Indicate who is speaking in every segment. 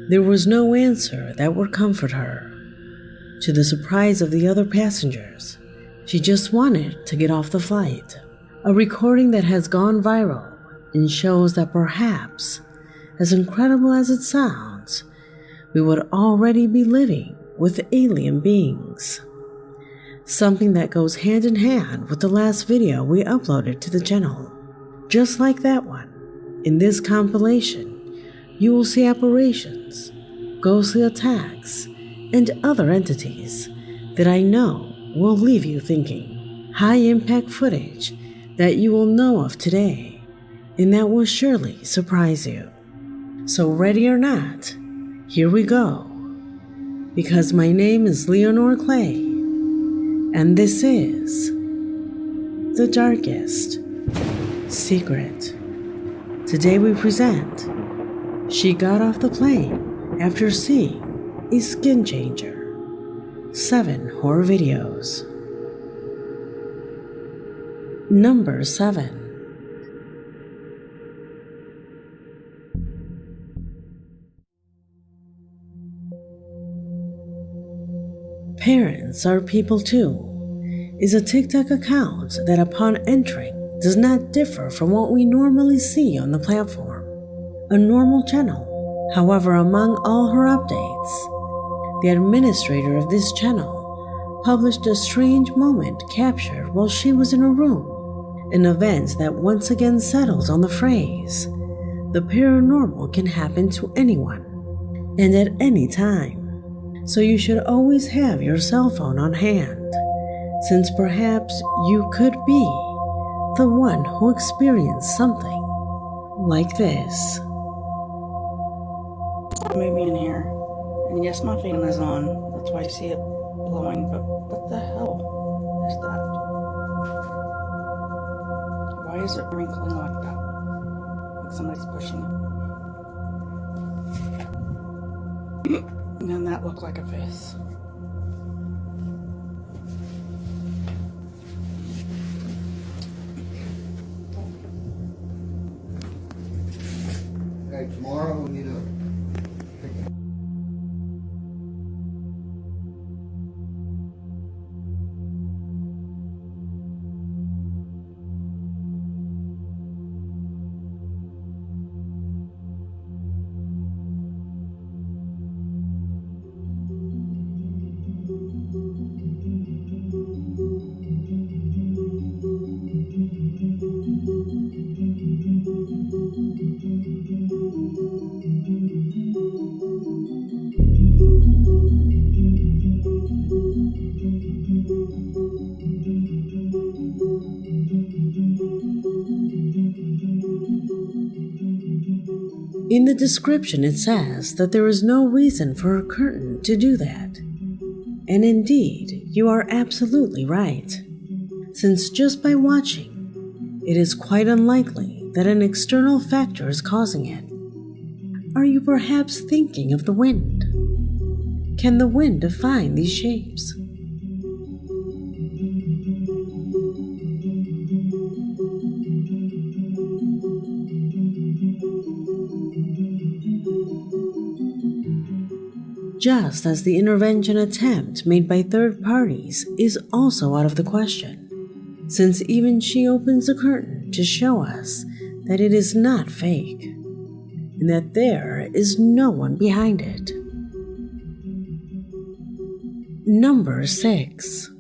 Speaker 1: There was no answer that would comfort her. To the surprise of the other passengers, she just wanted to get off the flight. A recording that has gone viral and shows that perhaps, as incredible as it sounds, we would already be living with alien beings. Something that goes hand in hand with the last video we uploaded to the channel. Just like that one, in this compilation, you will see apparitions, ghostly attacks, and other entities that I know will leave you thinking. High-impact footage that you will know of today, and that will surely surprise you. So ready or not, here we go. Because my name is Leonore Clay, and this is The Darkest Secret. Today we present She Got Off the Plane After Seeing a Skin Changer. 7 horror videos. Number 7. Parents Are People Too is a TikTok account that upon entering does not differ from what we normally see on the platform. A normal channel. However, among all her updates, the administrator of this channel published a strange moment captured while she was in a room, an event that once again settles on the phrase, the paranormal can happen to anyone and at any time. So you should always have your cell phone on hand, since perhaps you could be the one who experienced something like this.
Speaker 2: Maybe in here, and yes, my fan is on. That's why I see it blowing. But what the hell is that? Why is it wrinkling like that? Like somebody's pushing it. And then that looked like a face.
Speaker 3: Okay, tomorrow we need to pick it.
Speaker 1: In the description it says that there is no reason for a curtain to do that. And indeed, you are absolutely right, since just by watching, it is quite unlikely that an external factor is causing it. Are you perhaps thinking of the wind? Can the wind define these shapes? Just as the intervention attempt made by third parties is also out of the question, since even she opens the curtain to show us that it is not fake, and that there is no one behind it. Number 6.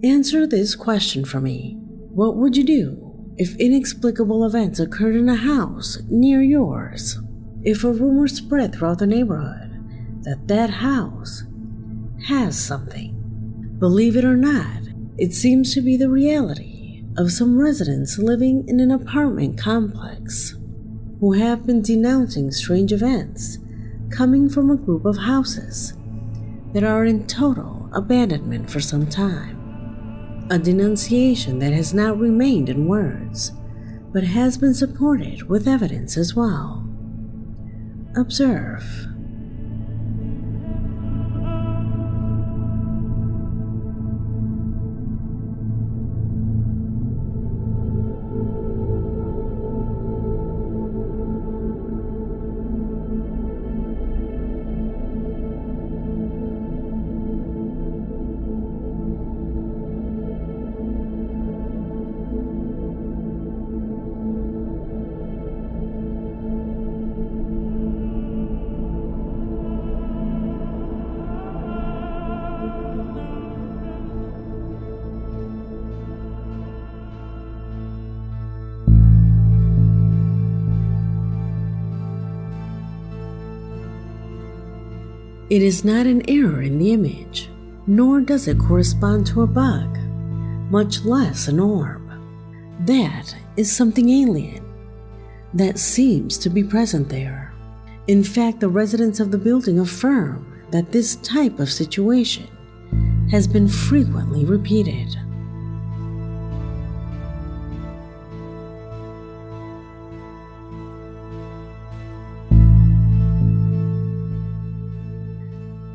Speaker 1: Answer this question for me. What would you do if inexplicable events occurred in a house near yours? If a rumor spread throughout the neighborhood that that house has something? Believe it or not, it seems to be the reality of some residents living in an apartment complex who have been denouncing strange events coming from a group of houses that are in total abandonment for some time. A denunciation that has not remained in words, but has been supported with evidence as well. Observe. It is not an error in the image, nor does it correspond to a bug, much less an orb. That is something alien that seems to be present there. In fact, the residents of the building affirm that this type of situation has been frequently repeated.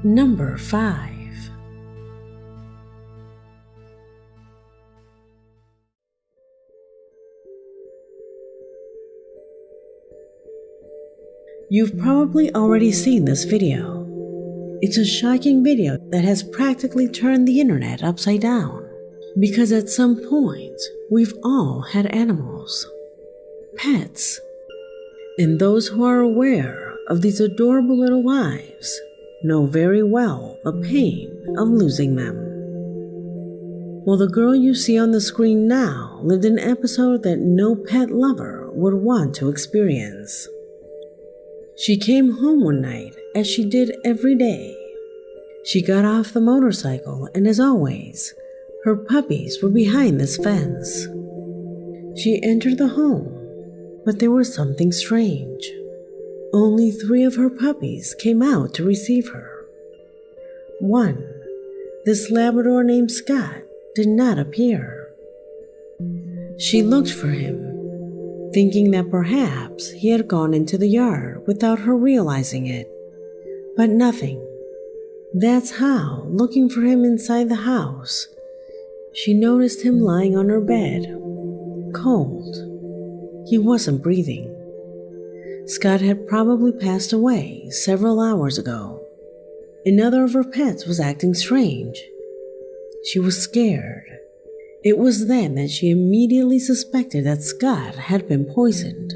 Speaker 1: Number 5. You've probably already seen this video. It's a shocking video that has practically turned the internet upside down. Because at some point, we've all had animals, pets, and those who are aware of these adorable little lives know very well the pain of losing them. Well, the girl you see on the screen now lived an episode that no pet lover would want to experience. She came home one night, as she did every day. She got off the motorcycle, and as always, her puppies were behind this fence. She entered the home, but there was something strange. Only 3 of her puppies came out to receive her. One, this Labrador named Scott, did not appear. She looked for him, thinking that perhaps he had gone into the yard without her realizing it. But nothing. That's how, looking for him inside the house, she noticed him lying on her bed, cold. He wasn't breathing. Scott had probably passed away several hours ago. Another of her pets was acting strange. She was scared. It was then that she immediately suspected that Scott had been poisoned.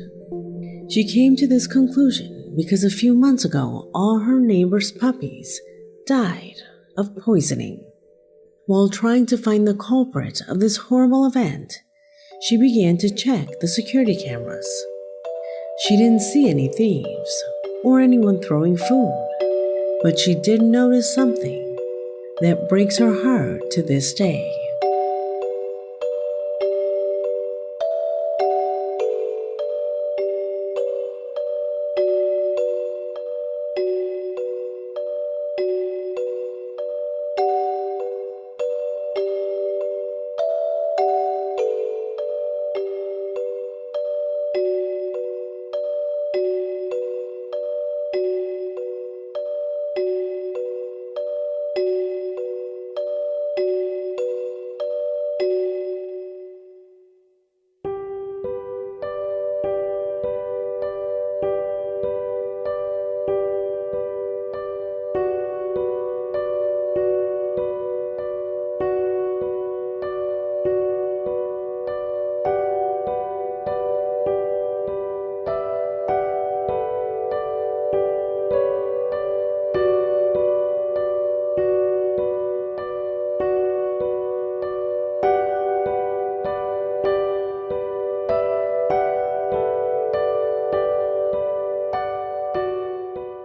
Speaker 1: She came to this conclusion because a few months ago, all her neighbor's puppies died of poisoning. While trying to find the culprit of this horrible event, she began to check the security cameras. She didn't see any thieves or anyone throwing food, but she did notice something that breaks her heart to this day.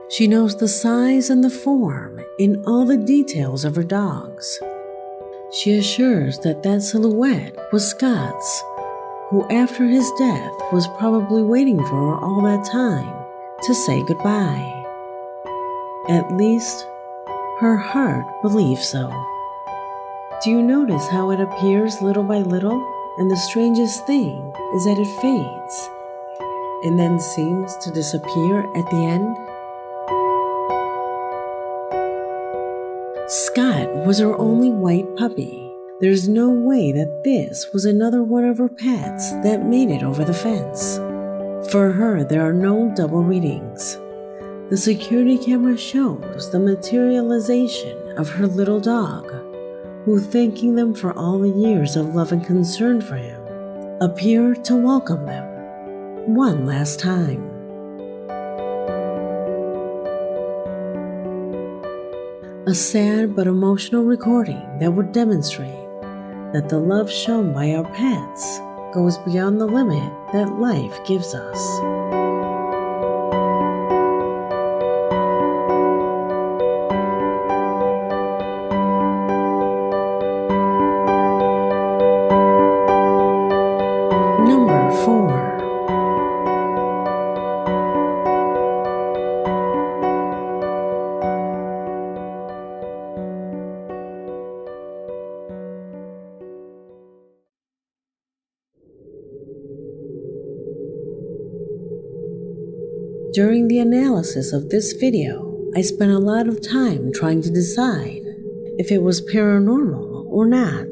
Speaker 1: She knows the size and the form and all the details of her dogs. She assures that that silhouette was Scott's, who after his death was probably waiting for her all that time to say goodbye. At least, her heart believes so. Do you notice how it appears little by little? And the strangest thing is that it fades and then seems to disappear at the end. Scott was her only white puppy. There's no way that this was another one of her pets that made it over the fence. For her, there are no double readings. The security camera shows the materialization of her little dog, who, thanking them for all the years of love and concern for him, appeared to welcome them one last time. A sad but emotional recording that would demonstrate that the love shown by our pets goes beyond the limit that life gives us. During the analysis of this video, I spent a lot of time trying to decide if it was paranormal or not.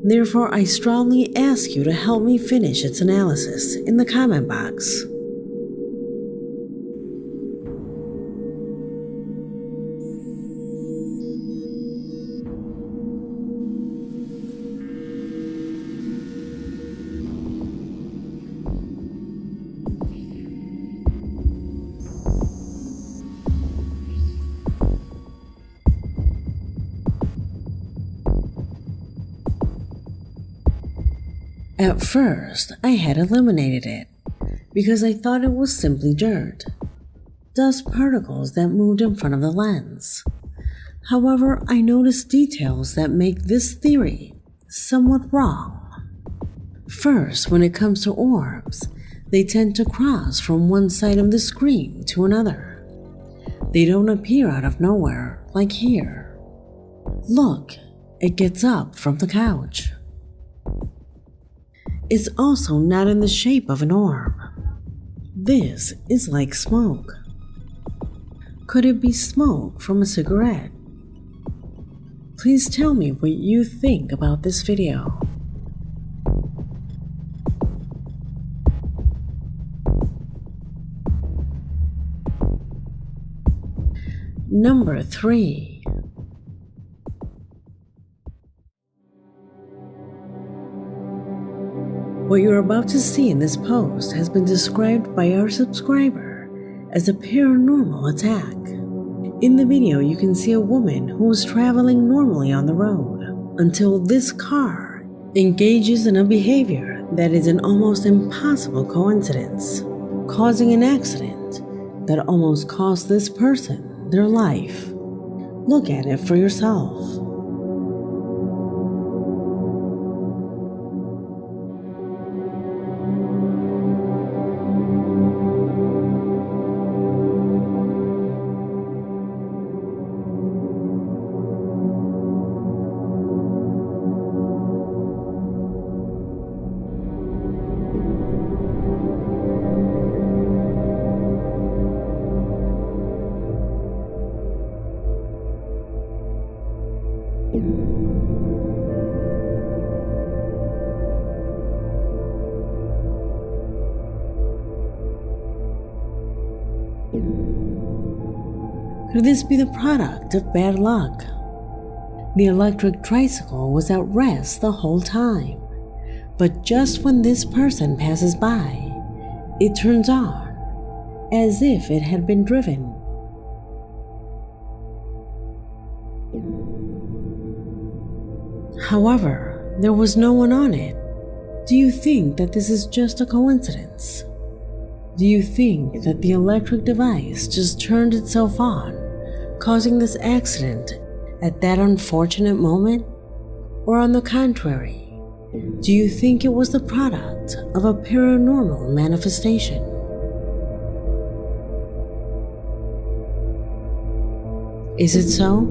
Speaker 1: Therefore, I strongly ask you to help me finish its analysis in the comment box. At first, I had eliminated it because I thought it was simply dirt, dust particles that moved in front of the lens. However, I noticed details that make this theory somewhat wrong. First, when it comes to orbs, they tend to cross from one side of the screen to another. They don't appear out of nowhere like here. Look, it gets up from the couch. It's also not in the shape of an orb. This is like smoke. Could it be smoke from a cigarette? Please tell me what you think about this video. Number 3. What you're about to see in this post has been described by our subscriber as a paranormal attack. In the video, you can see a woman who was traveling normally on the road until this car engages in a behavior that is an almost impossible coincidence, causing an accident that almost cost this person their life. Look at it for yourself. Could this be the product of bad luck? The electric tricycle was at rest the whole time, but just when this person passes by, it turns on, as if it had been driven. However, there was no one on it. Do you think that this is just a coincidence? Do you think that the electric device just turned itself on, causing this accident at that unfortunate moment? Or on the contrary, do you think it was the product of a paranormal manifestation? Is it so?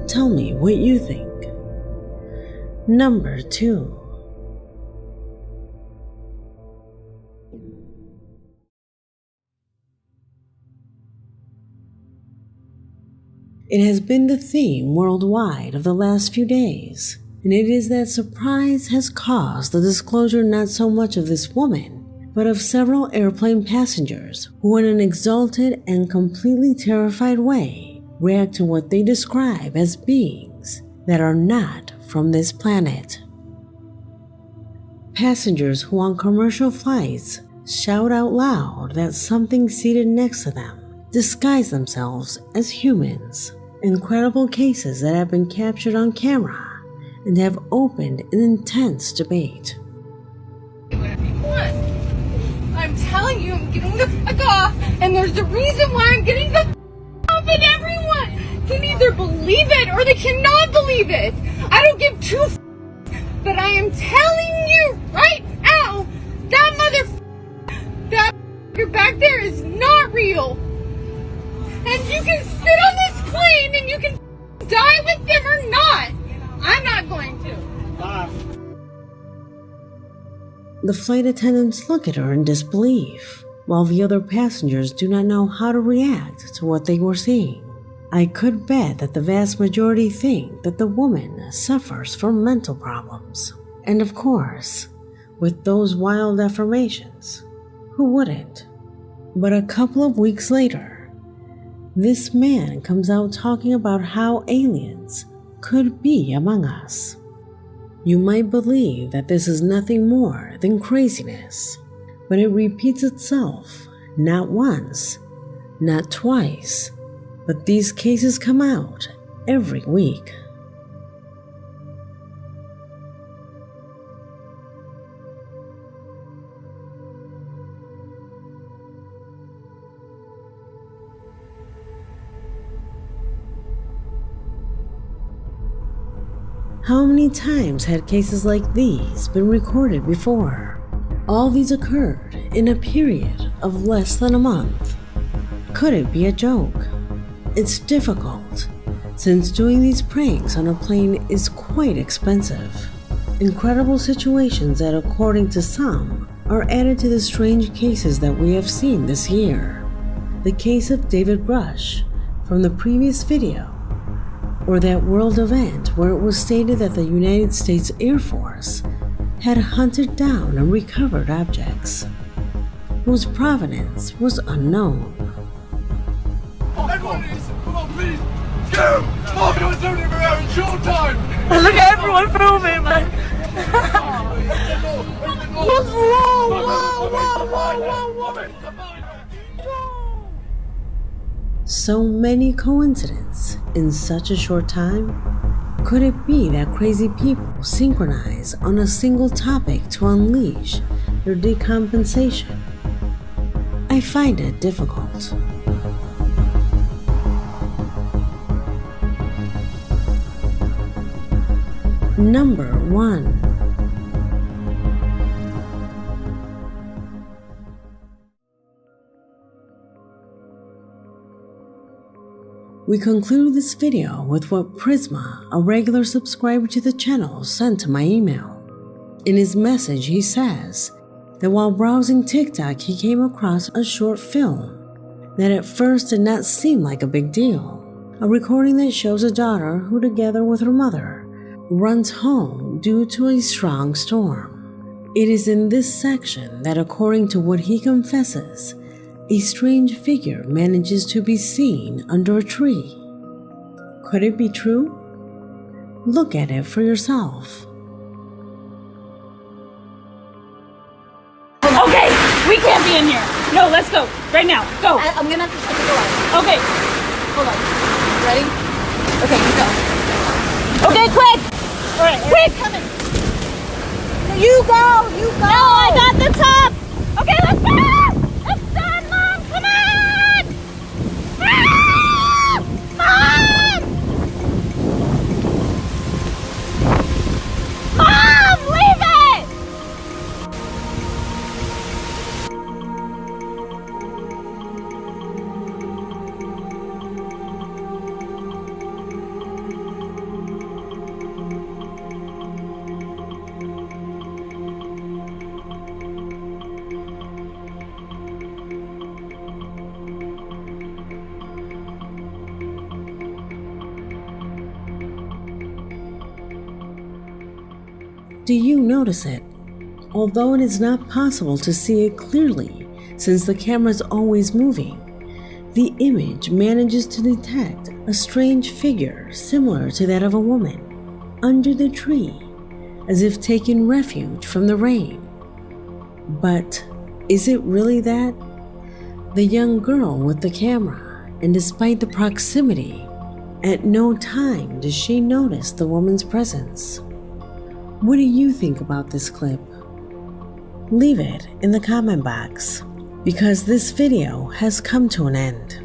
Speaker 1: Tell me what you think. Number 2. It has been the theme worldwide of the last few days, and it is that surprise has caused the disclosure not so much of this woman, but of several airplane passengers who in an exalted and completely terrified way react to what they describe as beings that are not from this planet. Passengers who on commercial flights shout out loud that something seated next to them disguise themselves as humans. Incredible cases that have been captured on camera and have opened an intense debate.
Speaker 4: I'm telling you, I'm getting the fuck off, and there's a reason why I'm getting the fuck off, and everyone can either believe it or they cannot believe it. I don't give two fucks, but I am telling you right now, that that back there is not real. And you can sit on this plane and you can die with them or not. I'm not going to.
Speaker 1: The flight attendants look at her in disbelief, while the other passengers do not know how to react to what they were seeing. I could bet that the vast majority think that the woman suffers from mental problems. And of course, with those wild affirmations, who wouldn't? But a couple of weeks later, this man comes out talking about how aliens could be among us. You might believe that this is nothing more than craziness, but it repeats itself not once, not twice, but these cases come out every week. How many times had cases like these been recorded before? All these occurred in a period of less than a month. Could it be a joke? It's difficult, since doing these pranks on a plane is quite expensive. Incredible situations that, according to some, are added to the strange cases that we have seen this year. The case of David Grush from the previous video, or that world event where it was stated that the United States Air Force had hunted down and recovered objects whose provenance was unknown.
Speaker 5: Everyone is, come on, please! Go! Come on, you're doing it around showtime!
Speaker 2: Look at everyone filming, man.
Speaker 1: So many coincidences in such a short time? Could it be that crazy people synchronize on a single topic to unleash their decompensation? I find it difficult. Number 1. We conclude this video with what Prisma, a regular subscriber to the channel, sent to my email. In his message, he says that while browsing TikTok, he came across a short film that at first did not seem like a big deal. A recording that shows a daughter who, together with her mother, runs home due to a strong storm. It is in this section that, according to what he confesses, a strange figure manages to be seen under a tree. Could it be true? Look at it for yourself.
Speaker 6: Okay, we can't be in here. No, let's go. Right now. Go.
Speaker 7: I'm gonna have to shut the door.
Speaker 6: Okay.
Speaker 7: Hold on. Ready? Okay, you go.
Speaker 6: Okay, quick. All right, quick.
Speaker 7: Coming. You go. You go.
Speaker 6: No, I got the top. Okay, let's go. It's done, Mom. Come on. Ah! Mom. Mom, leave it.
Speaker 1: Do you notice it? Although it is not possible to see it clearly since the camera is always moving, the image manages to detect a strange figure similar to that of a woman under the tree, as if taking refuge from the rain. But is it really that? The young girl with the camera, and despite the proximity, at no time does she notice the woman's presence. What do you think about this clip? Leave it in the comment box, because this video has come to an end.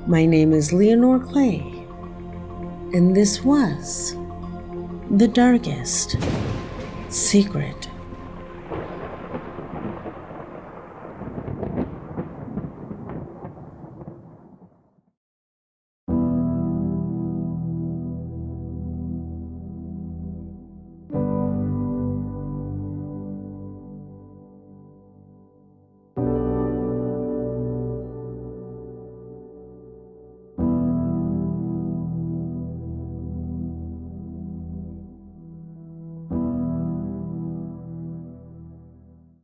Speaker 1: My name is Leonore Clay, and this was The Darkest Secret.